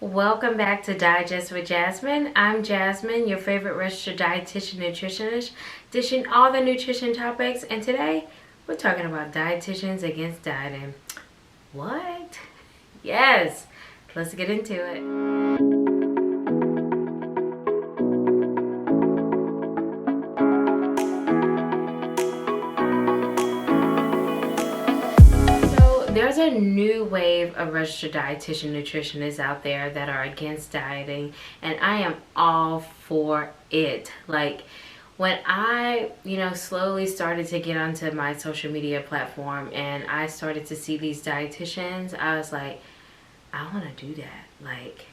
Welcome back to Digest with Jasmine. I'm Jasmine, your favorite registered dietitian nutritionist, dishing all the nutrition topics, and today we're talking about dietitians against dieting. What? Yes, let's get into it. There's a new wave of registered dietitian nutritionists out there that are against dieting, and I am all for it. Like, when I, slowly started to get onto my social media platform and I started to see these dietitians, I was like, I want to do that. Like,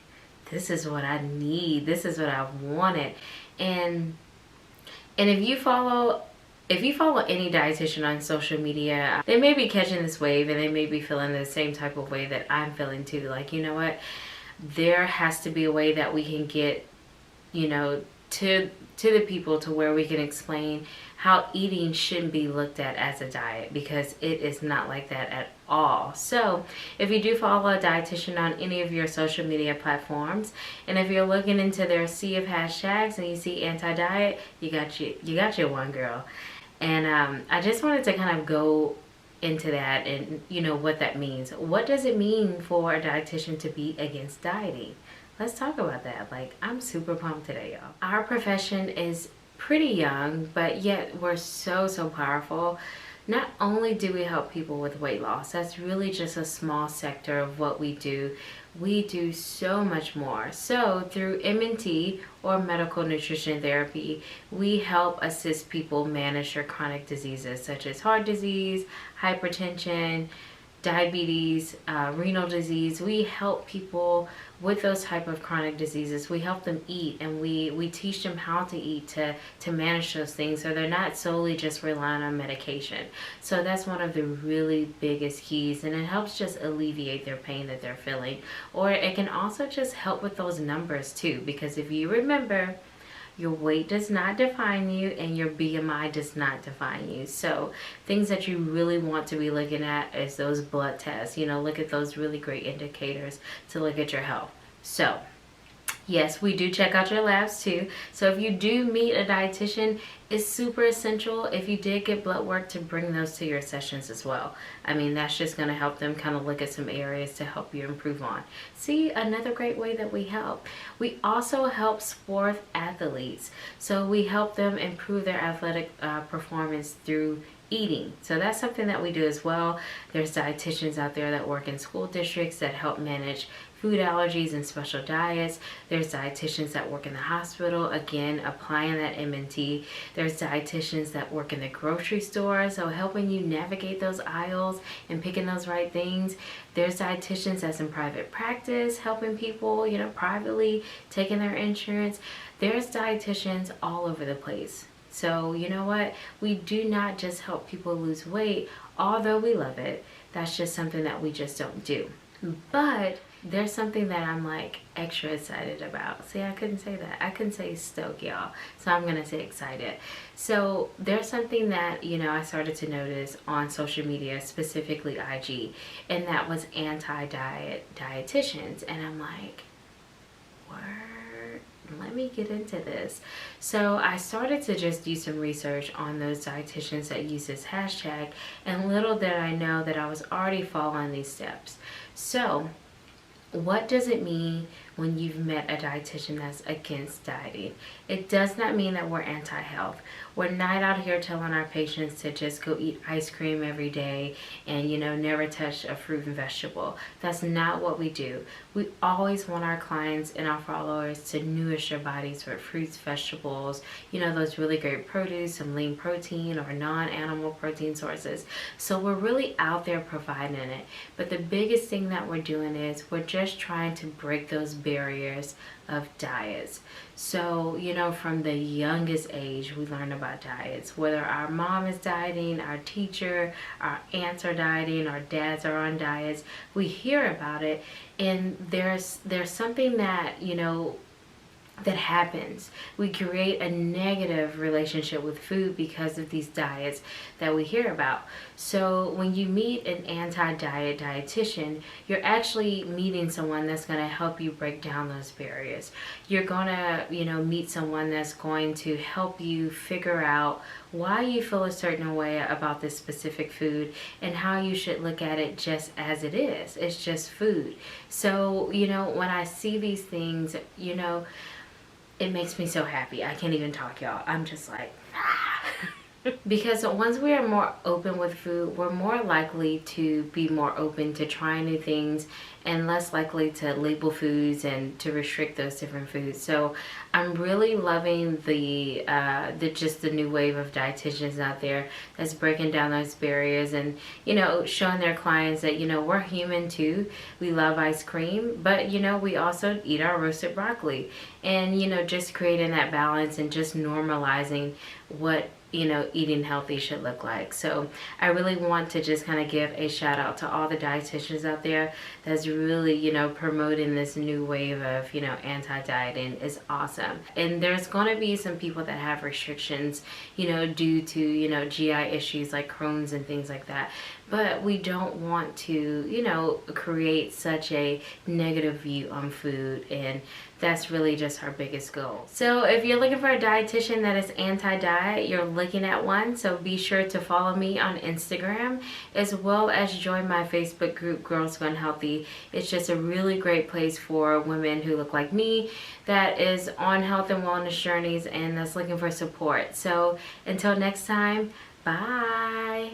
this is what I need. This is what I wanted. And if you follow any dietitian on social media, they may be catching this wave and they may be feeling the same type of way that I'm feeling too. Like, you know what? There has to be a way that we can get, to the people to where we can explain how eating shouldn't be looked at as a diet, because it is not like that at all. So if you do follow a dietitian on any of your social media platforms, and if you're looking into their sea of hashtags and you see anti-diet, you got your one, girl. And I just wanted to kind of go into that and what that means. What does it mean for a dietitian to be against dieting? Let's talk about that. Like, I'm super pumped today, y'all. Our profession is pretty young, but yet we're so powerful. Not only do we help people with weight loss, that's really just a small sector of what we do. We do so much more. So through MNT, or medical nutrition therapy, we help assist people manage their chronic diseases such as heart disease, hypertension, diabetes, renal disease. We help people with those type of chronic diseases. We help them eat, and we teach them how to eat to manage those things, so they're not solely just relying on medication. So that's one of the really biggest keys, and it helps just alleviate their pain that they're feeling. Or it can also just help with those numbers too, because if you remember, your weight does not define you and your BMI does not define you. So things that you really want to be looking at is those blood tests. Look at those really great indicators to look at your health. So yes, we do check out your labs too. So if you do meet a dietitian, it's super essential, if you did get blood work, to bring those to your sessions as well. I mean, that's just going to help them kind of look at some areas to help you improve on. See, another great way that we help. We also help sport athletes. So we help them improve their athletic performance through eating. So that's something that we do as well. There's dietitians out there that work in school districts that help manage food allergies and special diets. There's dietitians that work in the hospital, again, applying that MNT. There's dietitians that work in the grocery store, so helping you navigate those aisles and picking those right things. There's dietitians that's in private practice, helping people, privately, taking their insurance. There's dietitians all over the place. So you know what? We do not just help people lose weight, although we love it. That's just something that we just don't do. But there's something that I'm like extra excited about. See, I couldn't say that. I couldn't say stoked, y'all. So I'm gonna say excited. So there's something that, I started to notice on social media, specifically IG, and that was anti-diet dietitians. And I'm like, word, let me get into this. So I started to just do some research on those dietitians that use this hashtag, and little did I know that I was already following these steps. So what does it mean when you've met a dietitian that's against dieting? It does not mean that we're anti-health. We're not out here telling our patients to just go eat ice cream every day and, never touch a fruit and vegetable. That's not what we do. We always want our clients and our followers to nourish their bodies with fruits, vegetables, those really great produce, some lean protein or non-animal protein sources. So we're really out there providing it. But the biggest thing that we're doing is we're just trying to break those barriers of diets. So, from the youngest age, we learn about diets. Whether our mom is dieting, our teacher, our aunts are dieting, our dads are on diets, we hear about it. And there's something that, that happens. We create a negative relationship with food because of these diets that we hear about. So when you meet an anti-diet dietitian, you're actually meeting someone that's going to help you break down those barriers. You're going to, meet someone that's going to help you figure out why you feel a certain way about this specific food and how you should look at it just as it is. It's just food. So, when I see these things, it makes me so happy. I can't even talk, y'all. I'm just like, Because once we are more open with food, we're more likely to be more open to trying new things and less likely to label foods and to restrict those different foods. So I'm really loving the just the new wave of dietitians out there that's breaking down those barriers and, showing their clients that, we're human too. We love ice cream, but, we also eat our roasted broccoli. And, just creating that balance and just normalizing what eating healthy should look like. So I really want to just kind of give a shout out to all the dietitians out there that's really, promoting this new wave of, anti-dieting is awesome. And there's going to be some people that have restrictions, due to, GI issues like Crohn's and things like that. But we don't want to, create such a negative view on food, and that's really just our biggest goal. So if you're looking for a dietitian that is anti-diet, you're looking at one. So be sure to follow me on Instagram, as well as join my Facebook group, Girls Gone Healthy. It's just a really great place for women who look like me, that is on health and wellness journeys and that's looking for support. So until next time, bye.